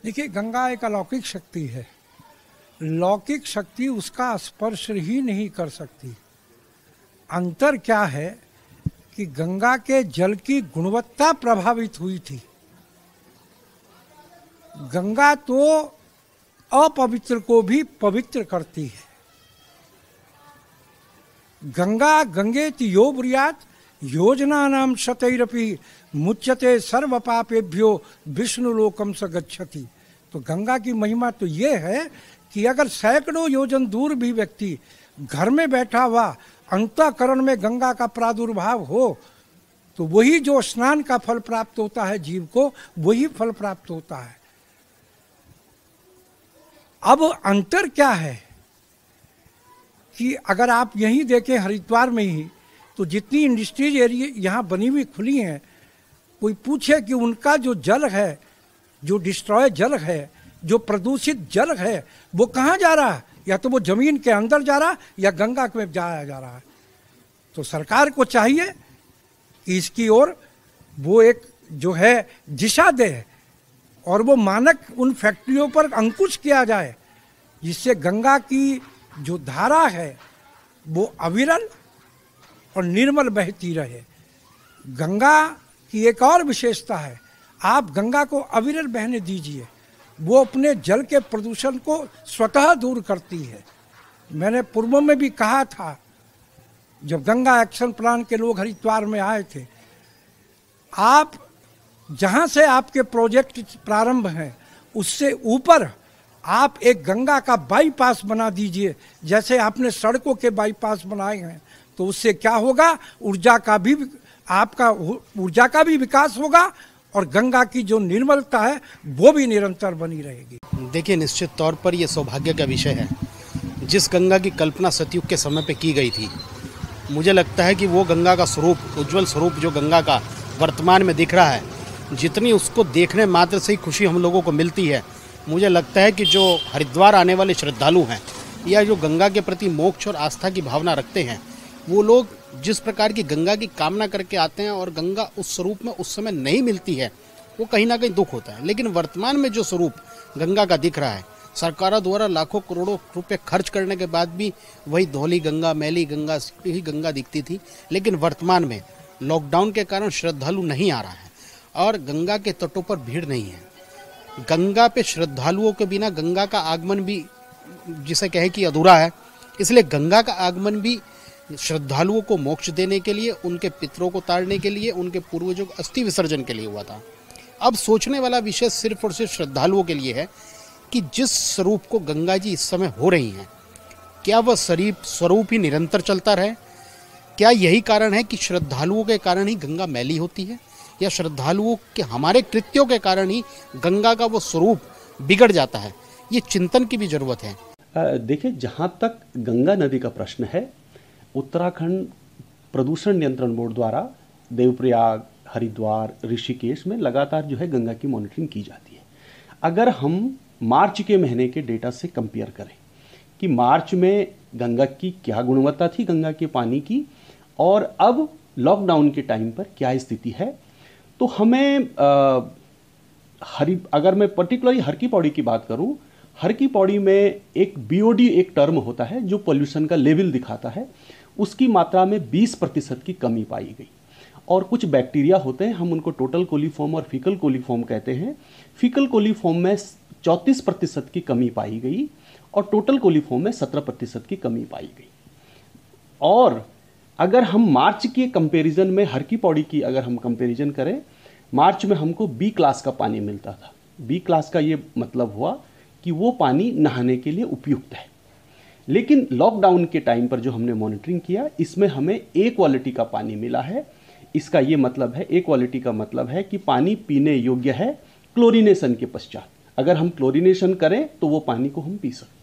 देखिए, गंगा एक अलौकिक शक्ति है। लौकिक शक्ति उसका स्पर्श ही नहीं कर सकती। अंतर क्या है कि गंगा के जल की गुणवत्ता प्रभावित हुई थी। गंगा तो अपवित्र को भी पवित्र करती है। गंगा गंगेति यो ब्रूयात् योजनानां शतैरपि मुच्यते सर्व पापेभ्यो विष्णुलोकम स गच्छति। तो गंगा की महिमा तो ये है कि अगर सैकड़ों योजन दूर भी व्यक्ति घर में बैठा हुआ अंतःकरण में गंगा का प्रादुर्भाव हो तो वही जो स्नान का फल प्राप्त होता है जीव को, वही फल प्राप्त होता है। अब अंतर क्या है कि अगर आप यहीं देखें हरिद्वार में ही, तो जितनी इंडस्ट्रीज एरिया यहाँ बनी हुई खुली हैं, कोई पूछे कि उनका जो जल है, जो डिस्ट्रॉय जल है, जो प्रदूषित जल है, वो कहाँ जा रहा है? या तो वो जमीन के अंदर जा रहा या गंगा में जाया जा रहा है। तो सरकार को चाहिए कि इसकी ओर वो एक जो है दिशा दे और वो मानक उन फैक्ट्रियों पर अंकुश किया जाए, जिससे गंगा की जो धारा है वो अविरल और निर्मल बहती रहे। गंगा की एक और विशेषता है, आप गंगा को अविरल बहने दीजिए, वो अपने जल के प्रदूषण को स्वतः दूर करती है। मैंने पूर्व में भी कहा था, जब गंगा एक्शन प्लान के लोग हरिद्वार में आए थे, आप जहाँ से आपके प्रोजेक्ट प्रारंभ हैं उससे ऊपर आप एक गंगा का बाईपास बना दीजिए, जैसे आपने सड़कों के बाईपास बनाए हैं। तो उससे क्या होगा, ऊर्जा का भी विकास होगा और गंगा की जो निर्मलता है वो भी निरंतर बनी रहेगी। देखिए, निश्चित तौर पर यह सौभाग्य का विषय है। जिस गंगा की कल्पना सतयुग के समय पे की गई थी, मुझे लगता है कि वो गंगा का स्वरूप, उज्जवल स्वरूप जो गंगा का वर्तमान में दिख रहा है, जितनी उसको देखने मात्र से ही खुशी हम लोगों को मिलती है, मुझे लगता है कि जो हरिद्वार आने वाले श्रद्धालु हैं या जो गंगा के प्रति मोक्ष और आस्था की भावना रखते हैं, वो लोग जिस प्रकार की गंगा की कामना करके आते हैं और गंगा उस स्वरूप में उस समय नहीं मिलती है, वो कहीं ना कहीं दुख होता है। लेकिन वर्तमान में जो स्वरूप गंगा का दिख रहा है, सरकारों द्वारा लाखों करोड़ों रुपए खर्च करने के बाद भी वही धौली गंगा, मैली गंगा ही गंगा दिखती थी। लेकिन वर्तमान में लॉकडाउन के कारण श्रद्धालु नहीं आ रहा है और गंगा के तटों पर भीड़ नहीं है। गंगा पे श्रद्धालुओं के बिना गंगा का आगमन भी जिसे कहे कि अधूरा है। इसलिए गंगा का आगमन भी श्रद्धालुओं को मोक्ष देने के लिए, उनके पितरों को तारने के लिए, उनके पूर्वजों को अस्थि विसर्जन के लिए हुआ था। अब सोचने वाला विषय सिर्फ और सिर्फ श्रद्धालुओं के लिए है कि जिस स्वरूप को गंगा जी इस समय हो रही हैं, क्या वह स्वरूप ही निरंतर चलता रहे? क्या यही कारण है कि श्रद्धालुओं के कारण ही गंगा मैली होती है, या श्रद्धालुओं के हमारे कृत्यों के कारण ही गंगा का वो स्वरूप बिगड़ जाता है? ये चिंतन की भी जरूरत है। देखिए, जहाँ तक गंगा नदी का प्रश्न है, उत्तराखंड प्रदूषण नियंत्रण बोर्ड द्वारा देवप्रयाग, हरिद्वार, ऋषिकेश में लगातार जो है गंगा की मॉनिटरिंग की जाती है। अगर हम मार्च के महीने के डेटा से कंपेयर करें कि मार्च में गंगा की क्या गुणवत्ता थी, गंगा के पानी की, और अब लॉकडाउन के टाइम पर क्या स्थिति है, तो हमें अगर मैं पर्टिकुलरली हर की पौड़ी की बात करूं, हर की पौड़ी में एक बीओडी एक टर्म होता है जो पोल्यूशन का लेवल दिखाता है, उसकी मात्रा में 20% की कमी पाई गई। और कुछ बैक्टीरिया होते हैं, हम उनको टोटल कोलीफॉर्म और फीकल कोलीफॉर्म कहते हैं। फीकल कोलीफॉर्म में 34% की कमी पाई गई और टोटल कोलीफॉर्म में 17% की कमी पाई गई। और अगर हम मार्च के कंपैरिजन में हर की पौड़ी की अगर हम कंपैरिजन करें, मार्च में हमको बी क्लास का पानी मिलता था। बी क्लास का ये मतलब हुआ कि वो पानी नहाने के लिए उपयुक्त है। लेकिन लॉकडाउन के टाइम पर जो हमने मॉनिटरिंग किया, इसमें हमें ए क्वालिटी का पानी मिला है। इसका ये मतलब है, ए क्वालिटी का मतलब है कि पानी पीने योग्य है क्लोरीनेशन के पश्चात। अगर हम क्लोरीनेशन करें तो वो पानी को हम पी सकते हैं।